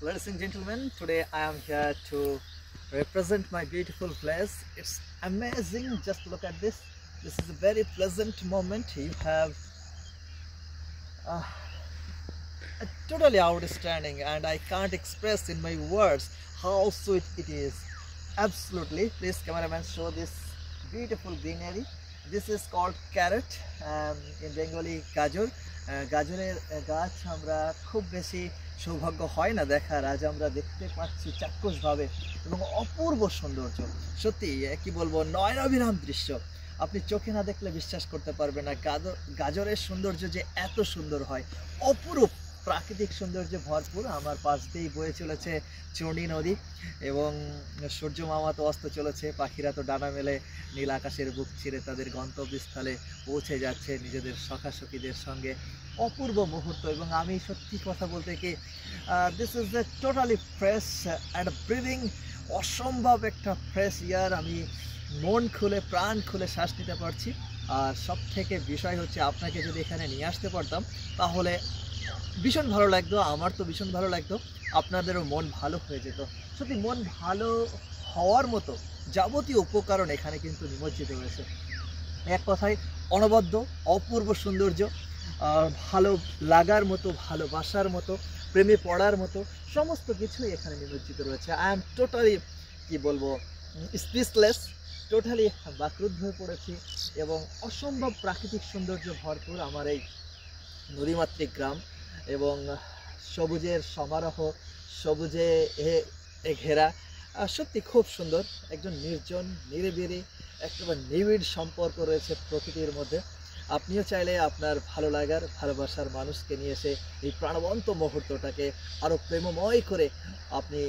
Ladies and gentlemen, today I am here to represent my beautiful place. It's amazing. Just look at this. This is a very pleasant moment. You have uh, a totally outstanding, and I can't express in my words how sweet it is. Absolutely. Please, cameraman, show this beautiful greenery. This is called carrot, in Bengali গাজর। গাজরের গাছ আমরা খুব বেশি সৌভাগ্য হয় না দেখার, আজ আমরা দেখতে পাচ্ছি চাক্ষুষভাবে এবং অপূর্ব সৌন্দর্য। সত্যি কি বলবো, নয়নাভিরাম দৃশ্য। আপনি চোখে না দেখলে বিশ্বাস করতে পারবেন না গাজরের সৌন্দর্য যে এত সুন্দর হয়। অপরূপ প্রাকৃতিক সৌন্দর্যে ভরপুর। আমার পাশ দিয়েই বয়ে চলেছে চণ্ডী নদী এবং সূর্য মামা তো অস্ত চলেছে। পাখিরা তো ডানা মেলে নীল আকাশের বুক চিরে তাদের গন্তব্যস্থলে পৌঁছে যাচ্ছে নিজেদের সখাসখীদের সঙ্গে। অপূর্ব মুহূর্ত। এবং আমি সত্যি কথা বলতে কি, this is a totally fresh and breathing, অসম্ভব একটা ফ্রেশ এয়ার। আমি মন খুলে প্রাণ খুলে শ্বাস নিতে পারছি। আর সব থেকে বিষয় হচ্ছে, আপনাকে যদি এখানে নিয়ে আসতে পারতাম তাহলে ভীষণ ভালো লাগতো। আমার তো ভীষণ ভালো লাগতো, আপনাদেরও মন ভালো হয়ে যেত। সত্যি মন ভালো হওয়ার মতো যাবতীয় উপকরণ এখানে কিন্তু নিমজ্জিত রয়েছে। এক কথায় অনবদ্য অপূর্ব সৌন্দর্য, ভালো লাগার মতো, ভালোবাসার মতো, প্রেমে পড়ার মতো সমস্ত কিছুই এখানে নিমজ্জিত রয়েছে। আই এম টোটালি কি বলবো, স্পিচলেস, টোটালি বাকরুদ্ধ হয়ে পড়েছি। এবং অসম্ভব প্রাকৃতিক সৌন্দর্য ভরপুর আমার এই নদীমাতৃক গ্রাম, এবং সবুজের সমারোহ, সবুজে ঘেরা। সত্যি খুব সুন্দর। একজন নির্জন নিরিবিলি একেবারে নিবিড় সম্পর্ক রয়েছে প্রকৃতির মধ্যে। আপনিও চাইলে আপনার ভালো লাগার ভালোবাসার মানুষকে নিয়ে এসে এই প্রাণবন্ত মুহূর্তটাকে আরও প্রেমময় করে আপনি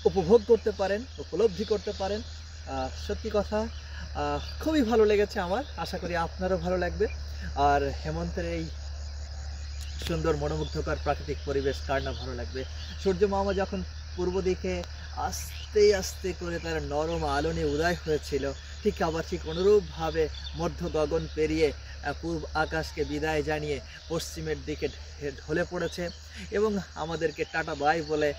উপভোগ করতে পারেন, উপলব্ধি করতে পারেন। সত্যি কথা খুবই ভালো লেগেছে আমার। আশা করি আপনারও ভালো লাগবে। আর হেমন্তের এই সুন্দর মনোমুগ্ধকর প্রাকৃতিক পরিবেশ কার না ভালো লাগবে। সূর্য মামা যখন পূর্ব দিকে আস্তে আস্তে করে তার নরম আলো নিয়ে উদয় হয়েছিল, ঠিক আবার ঠিক অনুরূপভাবে মধ্য গগন পেরিয়ে পূর্ব আকাশকে বিদায় জানিয়ে পশ্চিমের দিকে ঢলে পড়েছে এবং আমাদেরকে টাটা বাই বলে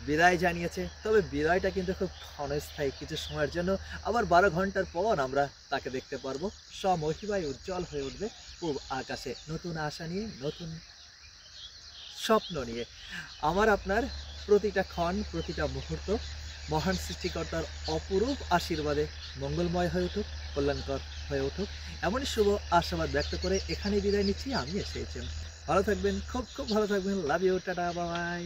বিদায় জানিয়েছে। তবে বিদায়টা কিন্তু খুব ক্ষণস্থায়ী, কিছু সময়ের জন্য। আবার 12 ঘন্টার পর আমরা তাকে দেখতে পারবো। স্বমহিমায় উজ্জ্বল হয়ে উঠবে পূর্ব আকাশে, নতুন আশা নিয়ে, নতুন স্বপ্ন নিয়ে। আমার আপনার প্রতিটা ক্ষণ, প্রতিটা মুহূর্ত মহান সৃষ্টিকর্তার অপরূপ আশীর্বাদে মঙ্গলময় হয়ে উঠুক, কল্যাণকর হয়ে উঠুক, এমনই শুভ আশাবাদ ব্যক্ত করে এখানে বিদায় নিচ্ছি। আমি এসেছি। ভালো থাকবেন, খুব খুব ভালো থাকবেন। Love you, tata, by.